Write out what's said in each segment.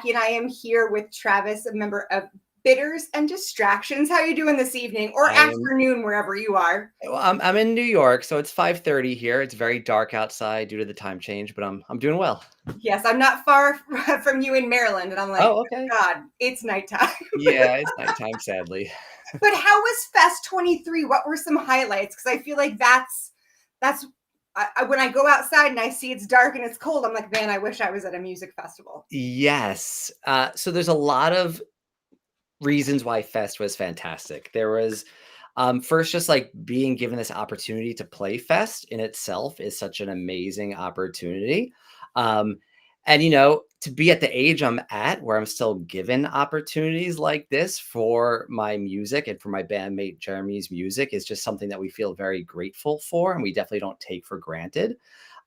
And I am here with Travis, a member of Bitters and Distractions. How are you doing this evening or I am afternoon, wherever you are? well, I'm in New York, so it's 5:30 here. It's very dark outside due to the time change, but I'm doing well. Yes, I'm not far from you in Maryland, and I'm like, Oh, okay. God, it's nighttime. Yeah, it's nighttime, sadly. But how was Fest 23? What were some highlights? Because I feel like that's when I go outside and I see it's dark and it's cold, I'm like, man, I wish I was at a music festival. Yes. So there's a lot of reasons why Fest was fantastic. There was first just like being given this opportunity to play Fest in itself is such an amazing opportunity. Um, and to be at the age I'm at where I'm still given opportunities like this for my music and for my bandmate Jeremy's music is just something that we feel very grateful for and we definitely don't take for granted.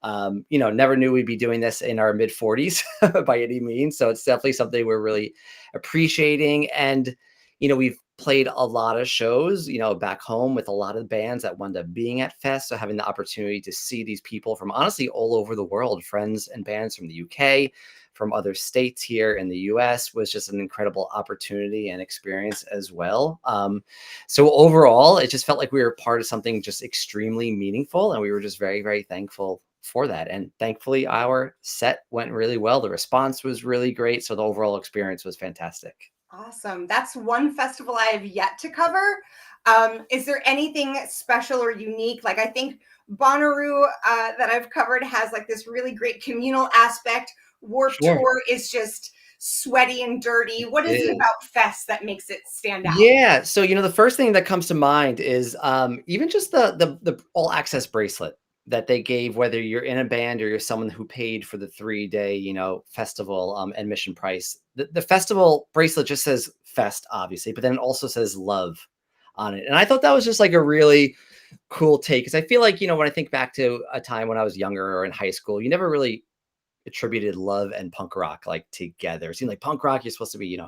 Never knew we'd be doing this in our mid 40s by any means. So it's definitely something we're really appreciating. And, we've played a lot of shows, back home with a lot of bands that wound up being at Fest. So having the opportunity to see these people from honestly all over the world, friends and bands from the UK, from other states here in the US was just an incredible opportunity and experience as well. So overall, it just felt like we were part of something just extremely meaningful. And we were just very, very thankful for that. And thankfully, our set went really well. The response was really great. So the overall experience was fantastic. Awesome. That's one festival I have yet to cover. Is there anything special or unique? Like I think Bonnaroo that I've covered has like this really great communal aspect. Warp Sure. Tour is just sweaty and dirty. What is it It is. about Fest that makes it stand out? Yeah. So, the first thing that comes to mind is even just the all access bracelet that they gave, whether you're in a band or you're someone who paid for the 3-day, festival admission price. The festival bracelet just says fest, obviously, but then it also says love on it. And I thought that was just like a really cool take because I feel like, when I think back to a time when I was younger or in high school, you never really attributed love and punk rock like together. It seemed like punk rock, you're supposed to be,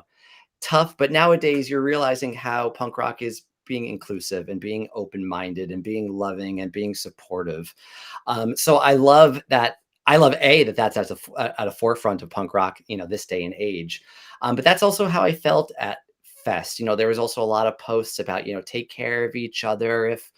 tough, but nowadays you're realizing how punk rock is being inclusive and being open-minded and being loving and being supportive. So I love that. I love that that's at a forefront of punk rock, this day and age. But that's also how I felt at Fest. There was also a lot of posts about, take care of each other. If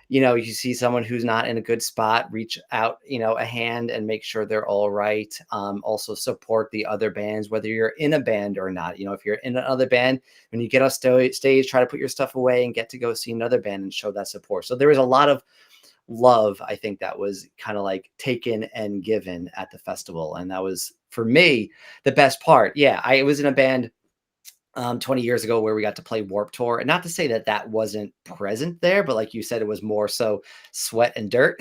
you see someone who's not in a good spot, reach out, a hand and make sure they're all right. Also support the other bands, whether you're in a band or not. If you're in another band, when you get off stage, try to put your stuff away and get to go see another band and show that support. So there was a lot of love, I think, that was kind of like taken and given at the festival. And that was, for me, the best part. Yeah, I was in a band 20 years ago where we got to play Warp Tour. And not to say that that wasn't present there, but like you said, it was more so sweat and dirt,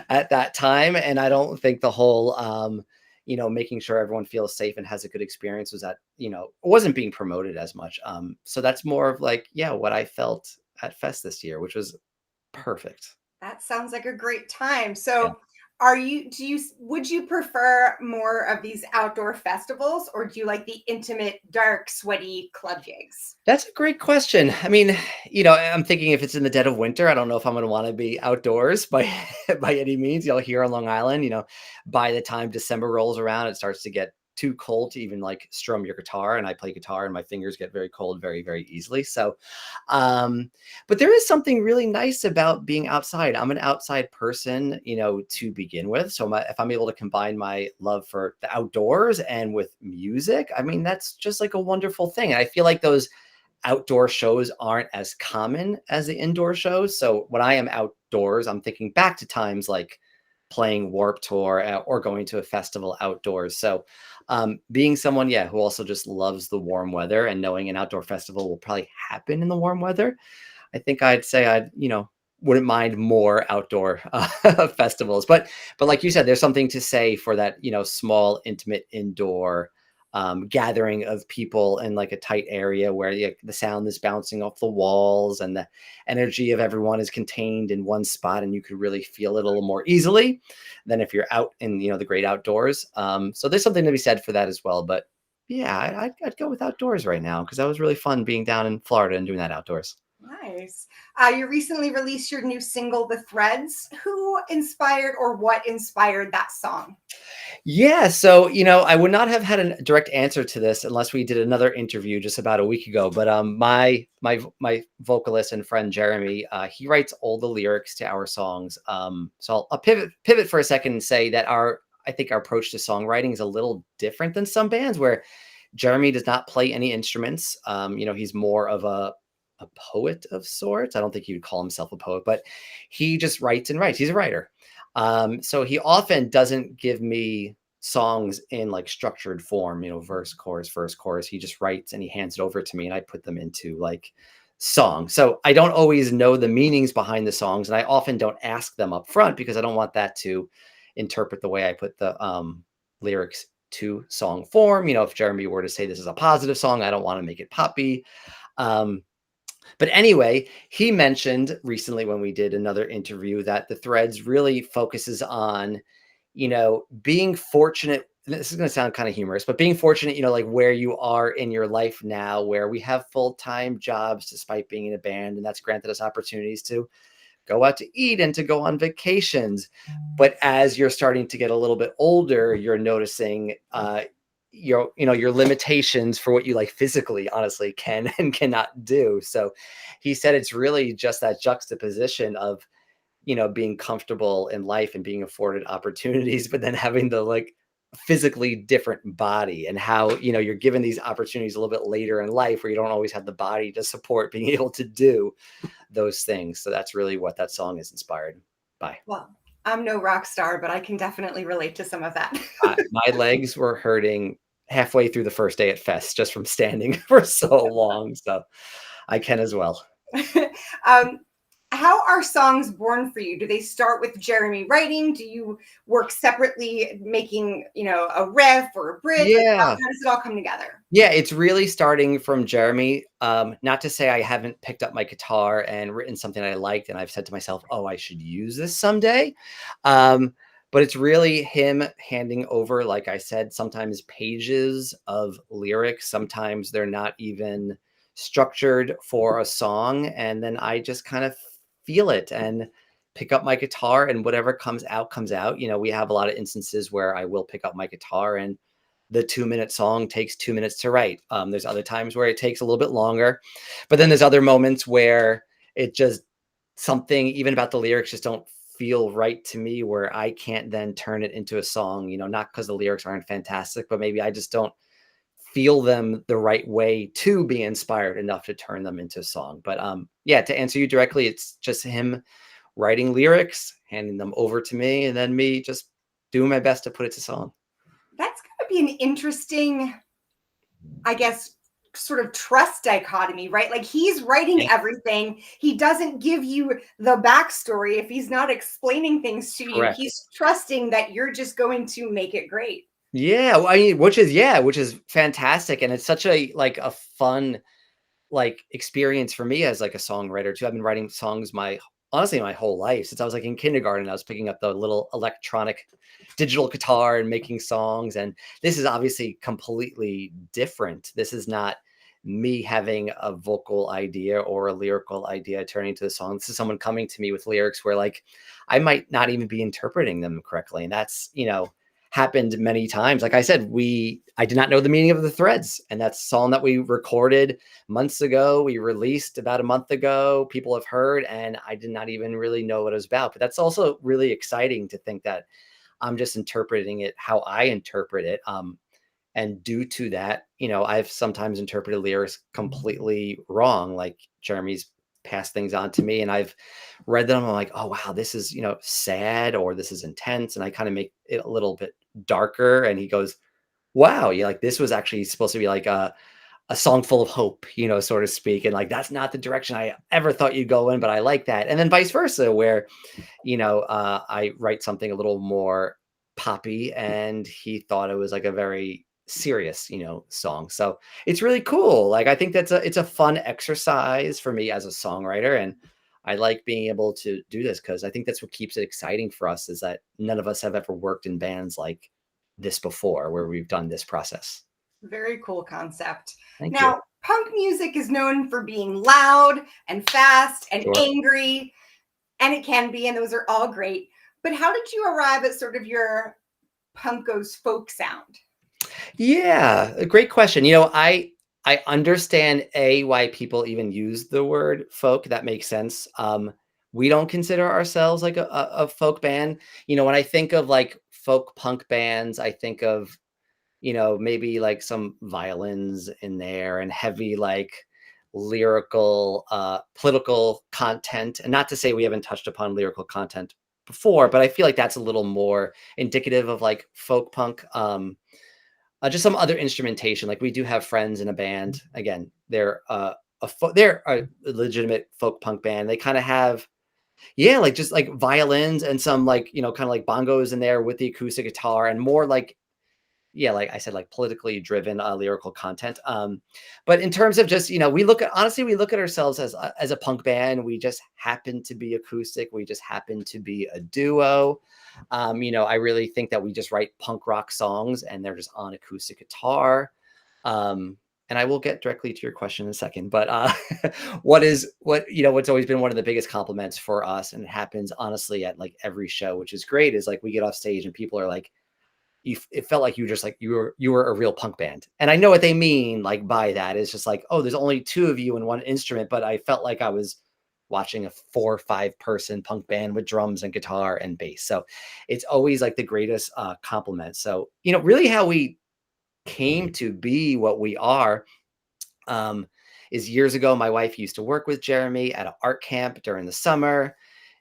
at that time. And I don't think the whole, making sure everyone feels safe and has a good experience was that, it wasn't being promoted as much. So that's more of like, yeah, what I felt at Fest this year, which was perfect. That sounds like a great time. So, would you prefer more of these outdoor festivals or do you like the intimate, dark, sweaty club gigs? That's a great question. I mean, I'm thinking if it's in the dead of winter, I don't know if I'm going to want to be outdoors by by any means. Here on Long Island, by the time December rolls around, it starts to get too cold to even like strum your guitar. And I play guitar, and my fingers get very cold very, very easily. So, but there is something really nice about being outside. I'm an outside person, to begin with. So if I'm able to combine my love for the outdoors and with music, I mean, that's just like a wonderful thing. And I feel like those outdoor shows aren't as common as the indoor shows. So when I am outdoors, I'm thinking back to times like playing Warp Tour or going to a festival outdoors. So being someone, yeah, who also just loves the warm weather and knowing an outdoor festival will probably happen in the warm weather, I think I'd say wouldn't mind more outdoor festivals. But like you said, there's something to say for that, small, intimate indoor gathering of people in like a tight area where the sound is bouncing off the walls and the energy of everyone is contained in one spot and you could really feel it a little more easily than if you're out in the great outdoors. So there's something to be said for that as well. But yeah, I'd go with outdoors right now because that was really fun being down in Florida and doing that outdoors. Nice. You recently released your new single, The Threads. Who inspired or what inspired that song? Yeah, so, I would not have had a direct answer to this unless we did another interview just about a week ago. But my vocalist and friend Jeremy, he writes all the lyrics to our songs. So I'll pivot for a second and say that our I think our approach to songwriting is a little different than some bands where Jeremy does not play any instruments. He's more of a poet of sorts. I don't think he would call himself a poet, but he just writes and writes. He's a writer. So he often doesn't give me songs in like structured form, verse, chorus, verse, chorus. He just writes and he hands it over to me and I put them into like songs. So I don't always know the meanings behind the songs and I often don't ask them up front because I don't want that to interpret the way I put the lyrics to song form. If Jeremy were to say this is a positive song, I don't want to make it poppy. Um, but anyway, he mentioned recently when we did another interview that the threads really focuses on, being fortunate. This is going to sound kind of humorous, but being fortunate, like where you are in your life now, where we have full-time jobs despite being in a band, and that's granted us opportunities to go out to eat and to go on vacations. But as you're starting to get a little bit older, you're noticing your limitations for what you like physically honestly can and cannot do. So he said it's really just that juxtaposition of being comfortable in life and being afforded opportunities, but then having the like physically different body, and how you're given these opportunities a little bit later in life where you don't always have the body to support being able to do those things. So that's really what that song is inspired by. Well, I'm no rock star, but I can definitely relate to some of that. My legs were hurting halfway through the first day at Fest just from standing for so long. So I can as well. um, how are songs born for you? Do they start with Jeremy writing? Do you work separately, making a riff or a bridge? Like Yeah. how does it all come together? Yeah, it's really starting from Jeremy. Not to say I haven't picked up my guitar and written something I liked, and I've said to myself, "Oh, I should use this someday." Um, but it's really him handing over, like I said, sometimes pages of lyrics. Sometimes they're not even structured for a song, and then I just kind of feel it and pick up my guitar, and whatever comes out comes out. We have a lot of instances where I will pick up my guitar and the 2-minute song takes 2 minutes to write. There's other times where it takes a little bit longer, but then there's other moments where it just something even about the lyrics just don't feel right to me where I can't then turn it into a song, not because the lyrics aren't fantastic, but maybe I just don't feel them the right way to be inspired enough to turn them into a song. But yeah, to answer you directly, it's just him writing lyrics, handing them over to me, and then me just doing my best to put it to song. That's going to be an interesting, I guess, sort of trust dichotomy, right? Like he's writing Yeah, everything. He doesn't give you the backstory if he's not explaining things to you. correct. He's trusting that you're just going to make it great. Yeah, well, I mean, which is fantastic, and it's such a fun, experience for me as, like, a songwriter too. I've been writing songs my honestly, my whole life since I was, like, in kindergarten. I was picking up the little electronic digital guitar and making songs, and this is obviously completely different. This is not me having a vocal idea or a lyrical idea turning to the song. This is someone coming to me with lyrics where, like, I might not even be interpreting them correctly, and that's, happened many times. Like I said, I did not know the meaning of the threads, and that's a song that we recorded months ago. We released about a month ago. People have heard, and I did not even really know what it was about. But that's also really exciting to think that I'm just interpreting it how I interpret it. And due to that, I've sometimes interpreted lyrics completely wrong. Like Jeremy's passed things on to me, and I've read them. I'm like, oh wow, this is sad, or this is intense, and I kind of make it a little bit darker. And he goes, wow, yeah, like this was actually supposed to be like a song full of hope, so to speak. And like that's not the direction I ever thought you'd go in, but I like that. And then vice versa, where I write something a little more poppy, and he thought it was like a very serious, song. So it's really cool. Like I think it's a fun exercise for me as a songwriter, and I like being able to do this because I think that's what keeps it exciting for us is that none of us have ever worked in bands like this before, where we've done this process. Very cool concept. Thank Now, you. punk music is known for being loud and fast and Sure. angry, and it can be, and those are all great. But how did you arrive at sort of your punko's folk sound? Yeah, a great question. I understand why people even use the word folk. That makes sense. We don't consider ourselves like a folk band. When I think of like folk punk bands, I think of maybe like some violins in there and heavy like lyrical political content. And not to say we haven't touched upon lyrical content before, but I feel like that's a little more indicative of like folk punk. Just some other instrumentation. Like we do have friends in a band. Again, they're a legitimate folk punk band. They kind of have, yeah, like just like violins and some like kind of like bongos in there with the acoustic guitar and more like, yeah, like I said, like politically driven lyrical content. But in terms of just we look at ourselves as a punk band. We just happen to be acoustic. We just happen to be a duo. I really think that we just write punk rock songs and they're just on acoustic guitar. And I will get directly to your question in a second, but what's always been one of the biggest compliments for us, and it happens honestly at like every show, which is great, is like we get off stage and people are like, it felt like you were just like you were a real punk band. And I know what they mean like by that is just like, oh, there's only two of you and one instrument, but I felt like I was watching a 4 or 5 person punk band with drums and guitar and bass. So it's always like the greatest compliment. So really how we came to be what we are, um, is years ago my wife used to work with Jeremy at an art camp during the summer.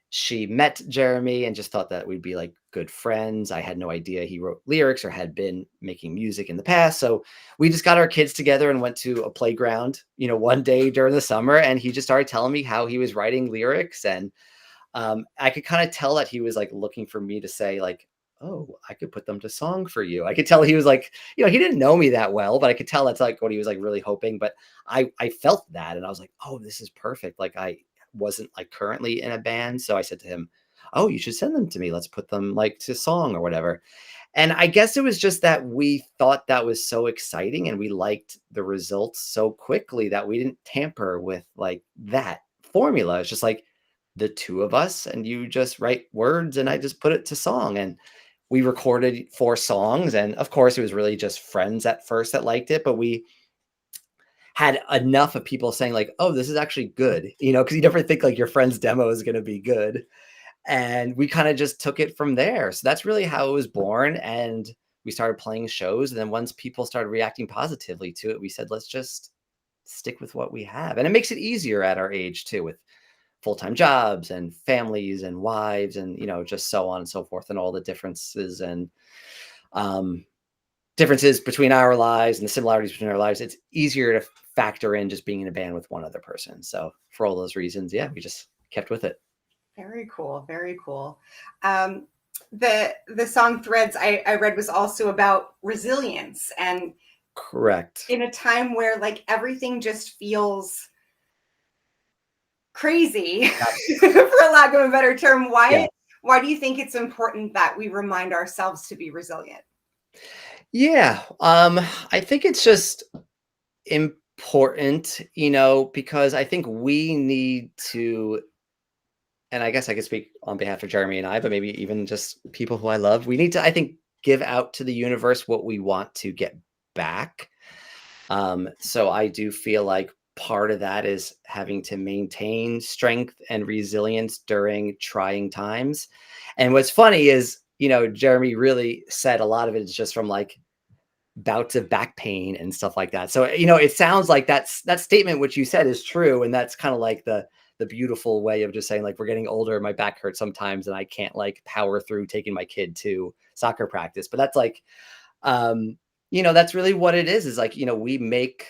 She met Jeremy and just thought that we'd be like good friends. I had no idea he wrote lyrics or had been making music in the past. So we just got our kids together and went to a playground, one day during the summer. And he just started telling me how he was writing lyrics. And I could kind of tell that he was like looking for me to say like, oh, I could put them to song for you. I could tell he was like, he didn't know me that well, but I could tell that's like what he was like really hoping. But I felt that and I was like, oh, this is perfect. Like I wasn't like currently in a band. So I said to him, oh, you should send them to me. Let's put them like to song or whatever. And I guess it was just that we thought that was so exciting and we liked the results so quickly that we didn't tamper with like that formula. It's just like the two of us and you just write words and I just put it to song. And we recorded 4 songs. And of course, it was really just friends at first that liked it, but we had enough of people saying like, oh, this is actually good, because you never think like your friend's demo is going to be good. And we kind of just took it from there. So that's really how it was born. And we started playing shows. And then once people started reacting positively to it, we said, let's just stick with what we have. And it makes it easier at our age too, with full-time jobs and families and wives and, just so on and so forth, and all the differences and um, differences between our lives and the similarities between our lives. It's easier to factor in just being in a band with one other person. So for all those reasons, yeah, we just kept with it. Very cool. Very cool. Um, the song Threads I read was also about resilience, and Correct. in a time where like everything just feels crazy, Yep. for lack of a better term, Yeah. why do you think it's important that we remind ourselves to be resilient? Yeah. I think it's just important, because I think we need to, and I guess I could speak on behalf of Jeremy and I, but maybe even just people who I love, we need to, I think, give out to the universe what we want to get back. So I do feel like part of that is having to maintain strength and resilience during trying times. And what's funny is, Jeremy really said a lot of it is just from like bouts of back pain and stuff like that. So, it sounds like that statement which you said is true, and that's kind of like the beautiful way of just saying like we're getting older, my back hurts sometimes and I can't like power through taking my kid to soccer practice. But that's like um that's really what it is like, we make,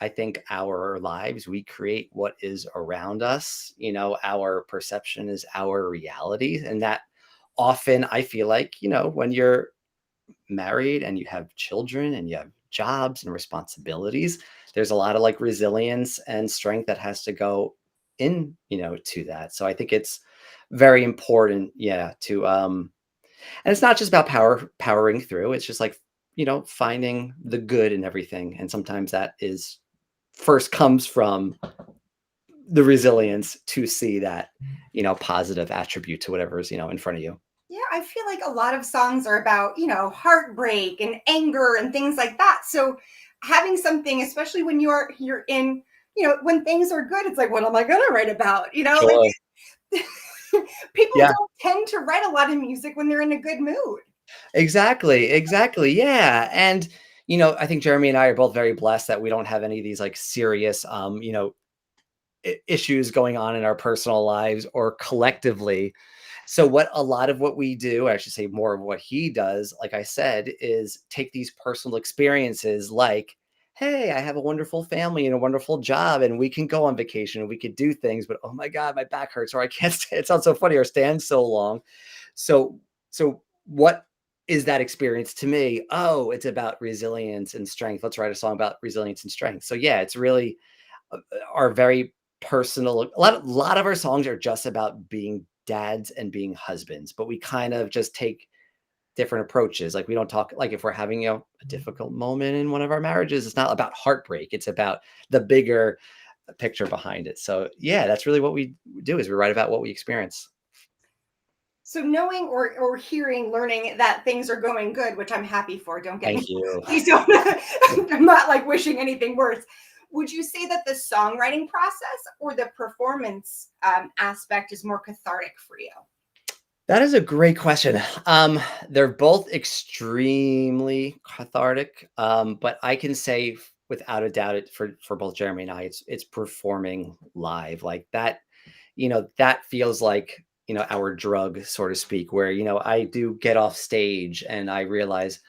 I think, our lives, we create what is around us. Our perception is our reality, and that often I feel like, when you're married and you have children and you have jobs and responsibilities, there's a lot of like resilience and strength that has to go in, to that. So I think it's very important, yeah, to and it's not just about powering through. It's just like, finding the good in everything. And sometimes that is first comes from the resilience to see that, positive attribute to whatever is, in front of you. Yeah, I feel like a lot of songs are about, heartbreak and anger and things like that. So having something, especially when you're in, when things are good, it's like, what am I gonna write about? Like Sure. people Yeah, don't tend to write a lot of music when they're in a good mood. exactly. Exactly. Yeah. And, I think Jeremy and I are both very blessed that we don't have any of these like serious, issues going on in our personal lives or collectively. So what a lot of what we do, I should say more of what he does, like I said, is take these personal experiences like, hey, I have a wonderful family and a wonderful job and we can go on vacation and we could do things, but oh my God, my back hurts or I can't stand, it sounds so funny or stand so long. So what is that experience to me? Oh, it's about resilience and strength. Let's write a song about resilience and strength. So yeah, it's really are very personal. A lot of our songs are just about being dads and being husbands, but we kind of just take different approaches. Like we don't talk like if we're having a difficult moment in one of our marriages, it's not about heartbreak. It's about the bigger picture behind it. So yeah, that's really what we do is we write about what we experience. So knowing or hearing, learning that things are going good, which I'm happy for, don't get Thank me, you. please don't, I'm not like wishing anything worse. Would you say that the songwriting process or the performance aspect is more cathartic for you? That is a great question. They're both extremely cathartic, but I can say without a doubt, it for both Jeremy and I, it's performing live like that. That feels like our drug, so to speak. Where I do get off stage and I realize,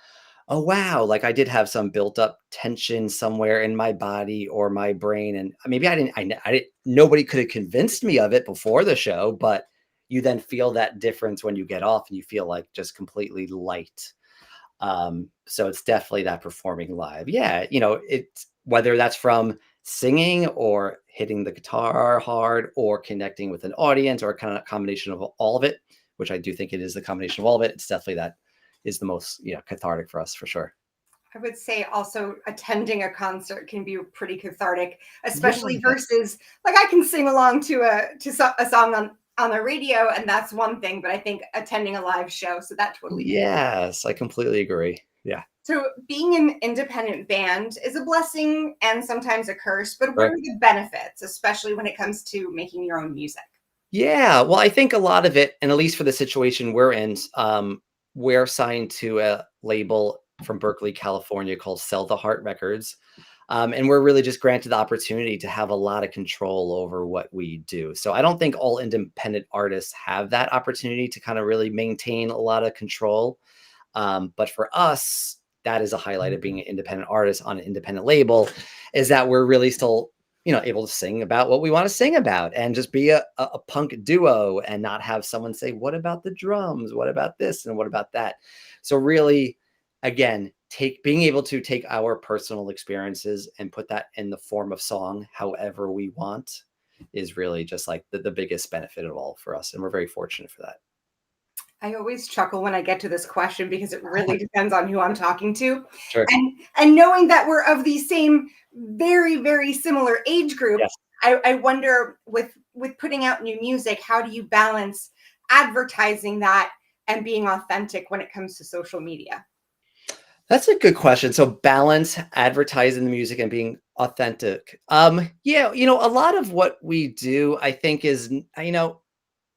oh wow, like I did have some built up tension somewhere in my body or my brain, and maybe I didn't. Nobody could have convinced me of it before the show, but you then feel that difference when you get off and you feel like just completely light. So it's definitely that performing live. Yeah, it's whether that's from singing or hitting the guitar hard or connecting with an audience or kind of combination of all of it, which I do think it is the combination of all of it. It's definitely that is the most, cathartic for us for sure. I would say also attending a concert can be pretty cathartic, Yeah. especially versus like I can sing along to a song on the radio, and that's one thing. But I think attending a live show, so that totally makes. Yes, I completely agree. Yeah. So being an independent band is a blessing and sometimes a curse. But what Right. are the benefits, especially when it comes to making your own music? Yeah, well, I think a lot of it, and at least for the situation we're in, we're signed to a label from Berkeley, California called Sell the Heart Records. And we're really just granted the opportunity to have a lot of control over what we do. So I don't think all independent artists have that opportunity to kind of really maintain a lot of control. But for us, that is a highlight of being an independent artist on an independent label, is that we're really still, able to sing about what we want to sing about and just be a punk duo and not have someone say, what about the drums? What about this? And what about that? So really, again, being able to take our personal experiences and put that in the form of song, however we want, is really just like the biggest benefit of all for us. And we're very fortunate for that. I always chuckle when I get to this question because it really depends on who I'm talking to. Sure. And knowing that we're of the same very, very similar age group, Yes. I wonder with putting out new music, how do you balance advertising that and being authentic when it comes to social media? That's a good question. So balance advertising the music and being authentic. Yeah, a lot of what we do, I think, is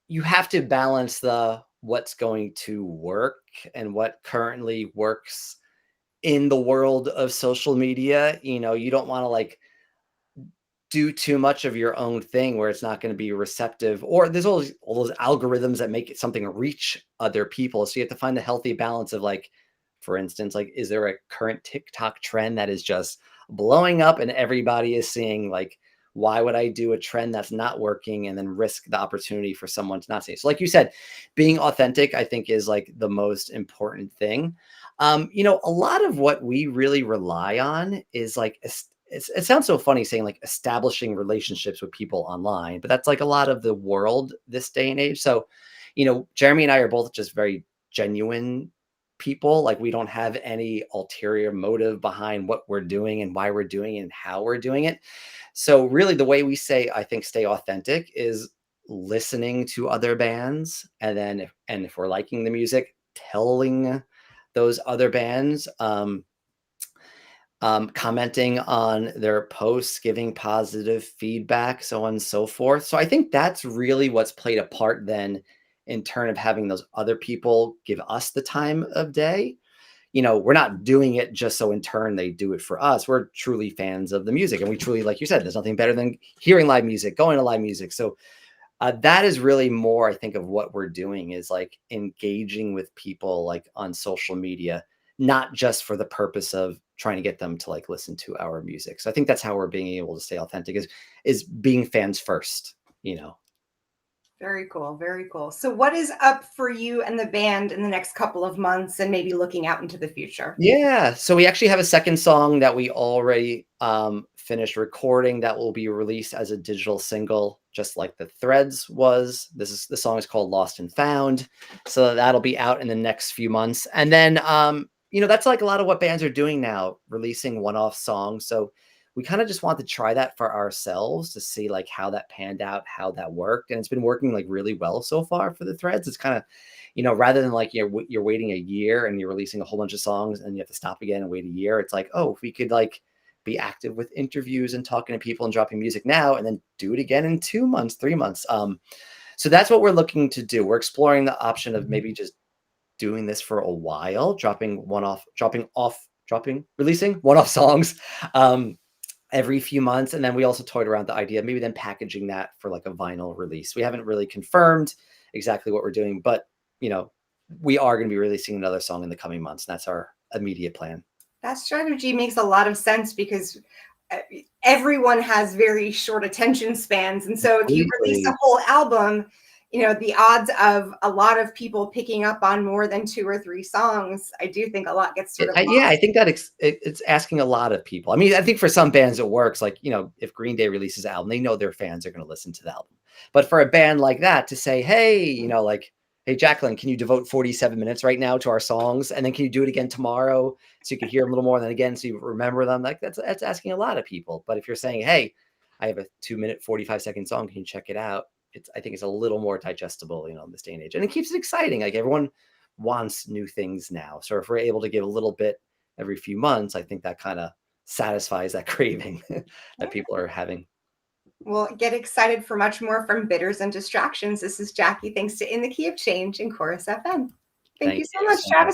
you have to balance the what's going to work and what currently works in the world of social media. You don't want to like do too much of your own thing where it's not going to be receptive, or there's all those algorithms that make it something reach other people, so you have to find a healthy balance of like, for instance, like is there a current TikTok trend that is just blowing up and everybody is seeing, like why would I do a trend that's not working and then risk the opportunity for someone to not see it? So like you said, being authentic I think is like the most important thing. A lot of what we really rely on is like it sounds so funny saying like establishing relationships with people online, but that's like a lot of the world this day and age. So, Jeremy and I are both just very genuine people. Like we don't have any ulterior motive behind what we're doing and why we're doing it and how we're doing it. So really the way we say, I think, stay authentic is listening to other bands, and then if we're liking the music, telling those other bands, commenting on their posts, giving positive feedback, so on and so forth. So I think that's really what's played a part then in turn of having those other people give us the time of day. We're not doing it just so in turn they do it for us. We're truly fans of the music. And we truly, like you said, there's nothing better than hearing live music, going to live music. So that is really more, I think, of what we're doing is like engaging with people like on social media, not just for the purpose of trying to get them to like listen to our music. So I think that's how we're being able to stay authentic is being fans first. Very cool. Very cool. So, what is up for you and the band in the next couple of months and maybe looking out into the future? Yeah, so we actually have a second song that we already finished recording that will be released as a digital single, just like the Threads was. The song is called Lost and Found, so that'll be out in the next few months. And then that's like a lot of what bands are doing now, releasing one-off songs. So we kind of just want to try that for ourselves to see like how that panned out, how that worked, and it's been working like really well so far for the Threads. It's kind of rather than like you're waiting a year and you're releasing a whole bunch of songs and you have to stop again and wait a year. It's like, oh, if we could like be active with interviews and talking to people and dropping music now and then do it again in 2 months, 3 months. So that's what we're looking to do. We're exploring the option of maybe just doing this for a while, releasing one-off songs every few months. And then we also toyed around the idea of maybe then packaging that for like a vinyl release. We haven't really confirmed exactly what we're doing, but we are going to be releasing another song in the coming months. And that's our immediate plan. That strategy makes a lot of sense because uh, everyone has very short attention spans. And so if you release a Completely. whole album, the odds of a lot of people picking up on more than two or three songs, I do think a lot gets sort of Yeah, I lost. think that it's asking a lot of people. I mean, I think for some bands it works. Like, if Green Day releases an album, they know their fans are going to listen to the album. But for a band like that to say, hey, like, hey, Jacqueline, can you devote 47 minutes right now to our songs? And then can you do it again tomorrow so you can hear them a little more? And then again, so you remember them. Like, that's asking a lot of people. But if you're saying, hey, I have a 2-minute, 45-second song, can you check it out? I think it's a little more digestible, in this day and age. And it keeps it exciting. Like everyone wants new things now. So if we're able to give a little bit every few months, I think that kind of satisfies that craving that people are having. We'll get excited for much more from Bitters and Distractions. This is Jackie. Thanks to In the Key of Change and Chorus FM. Thank you Thank so you much, so Travis. much.